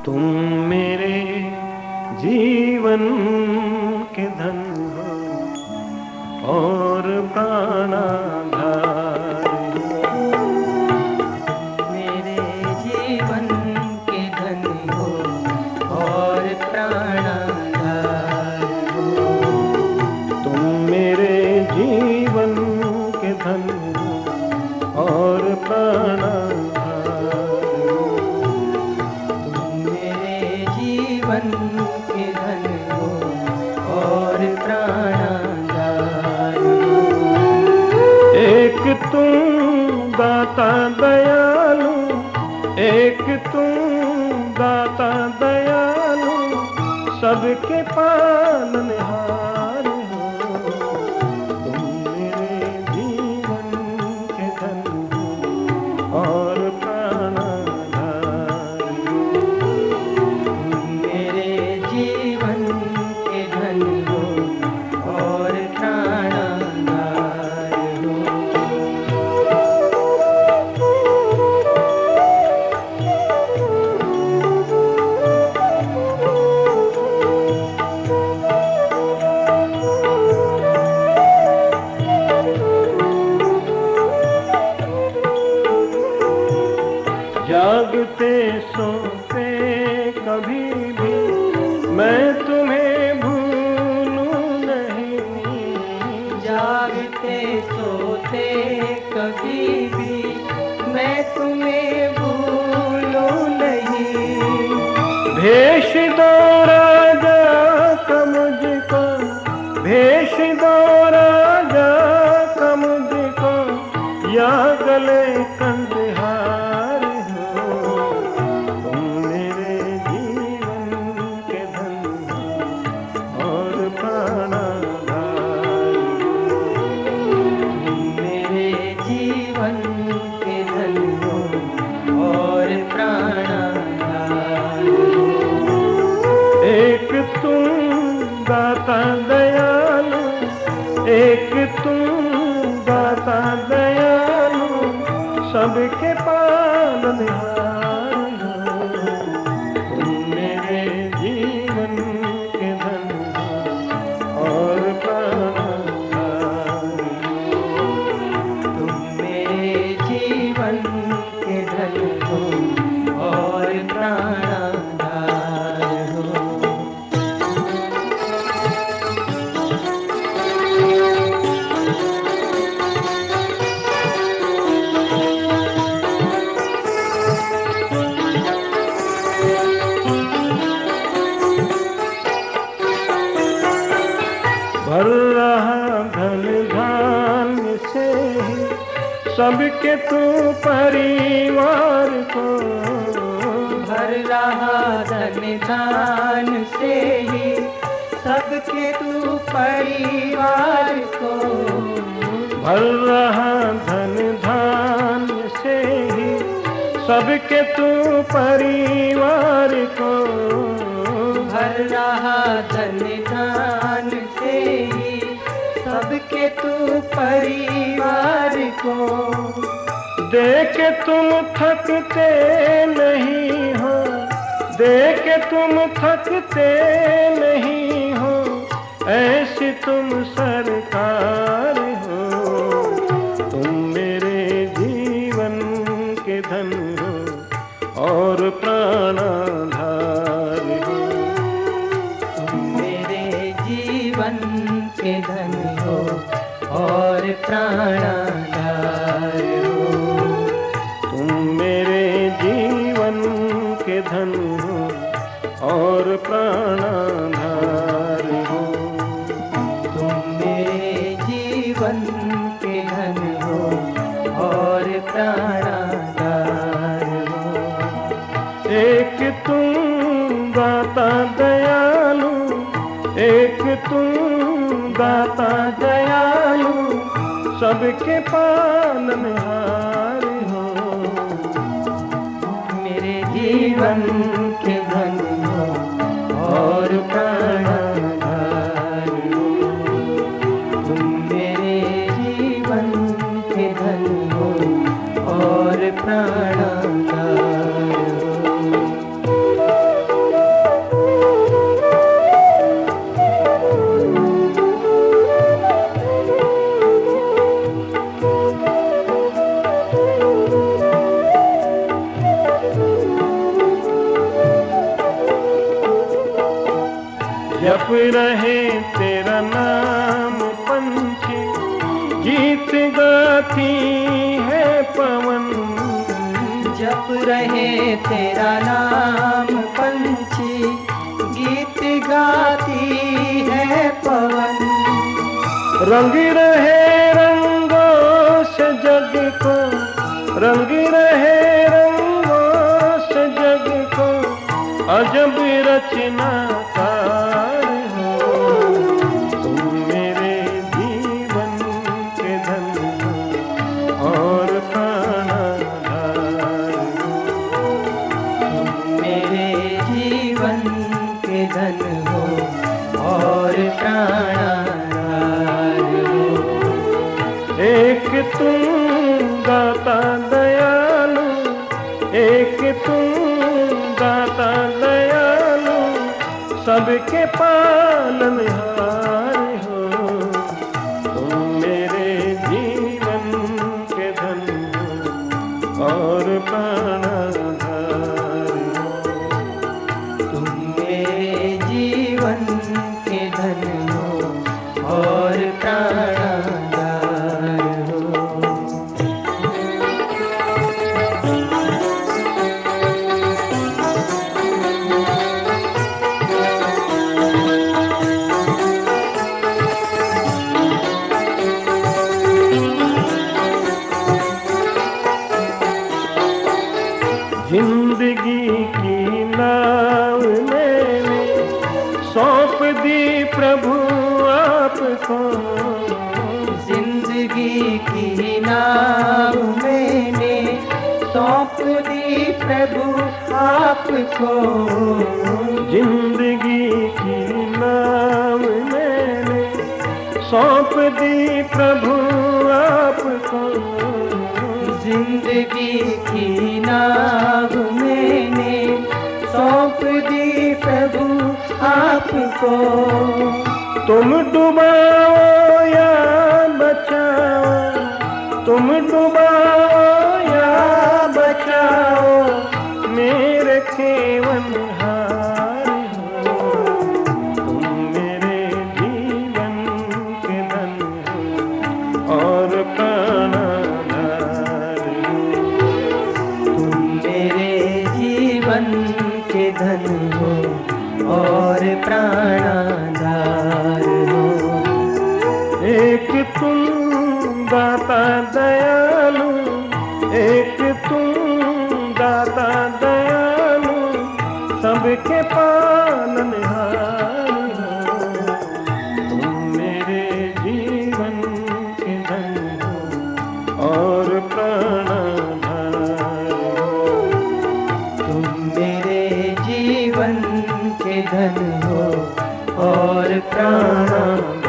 तुम मेरे जीवन के धन हो और प्राणाधार हो। मेरे जीवन के धन हो और प्राणाधार हो। तुम मेरे जीवन के धन हो और प्राणाधार हो। तुम मेरे जीवन के धन हो और प्राणाधार हो। एक तुम दाता दयालु, एक तुम दाता दयालु, सबके पालनहार हो। तुम मेरे जीवन के धन हो और प्राणाधार हो। तुम मेरे जीवन के धन हो और प्राणाधार हो। जागते सोते कभी भी मैं तुम्हें भूलूं नहीं। जागते सोते कभी भी मैं तुम्हें भूलूं नहीं। भेष दो राजा का मुझको, भेष दो राजा का मुझको, या गले कंधहार हो। तुम मेरे जीवन के धन हो और प्राणाधार हो। तुम मेरे जीवन के धन हो और प्राणाधार हो। एक तुम दाता दयालु, एक तुम दाता दयालु, सबके पालनहार हो। तुम मेरे जीवन के धन हो और प्राणाधार हो। तुम मेरे जीवन के धन हो और प्राणाधार हो। भर रहा धन धान्य से ही सबके तू परिवार को, भर रहा धन धान से ही सबके तू परिवार को। भर रहा धन धान्य से ही सबके तू परिवार को। भर रहा धन धान से ही सबके तू परिवार को। देख तुम थकते नहीं हो, देख तुम थकते नहीं हो, ऐसी तुम सरकार हो। तुम मेरे जीवन के धन हो और प्राणाधार हो। तुम मेरे जीवन के धन हो और प्राणाधार हो। तुम मेरे जीवन के धन हो और प्राणाधार हो। तुम मेरे जीवन के धन हो और प्राणाधार हो। एक तुम दाता दयालु, एक तुम दाता दयालु, सबके पालनहार हो। मेरे जीवन के धन हो और प्राणाधार हो। तुम मेरे जीवन के धन हो और प्राणाधार हो। जप रहे तेरा नाम पंछी, गीत गाती है पवन। जप रहे तेरा नाम पंछी, गीत गाती है पवन। रंग रहे रंगों से जग को, रंग रहे रंगों से जग को, अजब रचनाकार हो। तुम मेरे जीवन के धन हो और प्राणाधार हो। तुम मेरे जीवन के धन हो और प्राणाधार हो। एक तुम दाता दयालु, एक तुम दाता दयालु, सबके पालनहार हो। तुम मेरे जीवन के धन हो और प्राणाधार हो। तुम मेरे जीवन के धन हो और प्राणाधार हो। जिंदगी की नाव मैंने सौंप दी प्रभु आपको। जिंदगी की नाव मैंने सौंप दी प्रभु आपको। जिंदगी की नाव मैंने सौंप दी प्रभु आपको। जिंदगी की नाव मैंने सौंप दी प्रभु आपको। तुम डुबाओ या बचाओ, तुम डुबाओ या बचाओ, मेरे खेवनहार हो। तुम मेरे जीवन के धन हो और प्राणाधार हो। तुम मेरे जीवन के धन हो और प्राणाधार हो। एक तुम दाता दयालु, एक तुम दाता दयालु, सबके पालनहार हो। तुम मेरे जीवन के धन हो और प्राणाधार हो। तुम मेरे जीवन के धन हो और प्राणाधार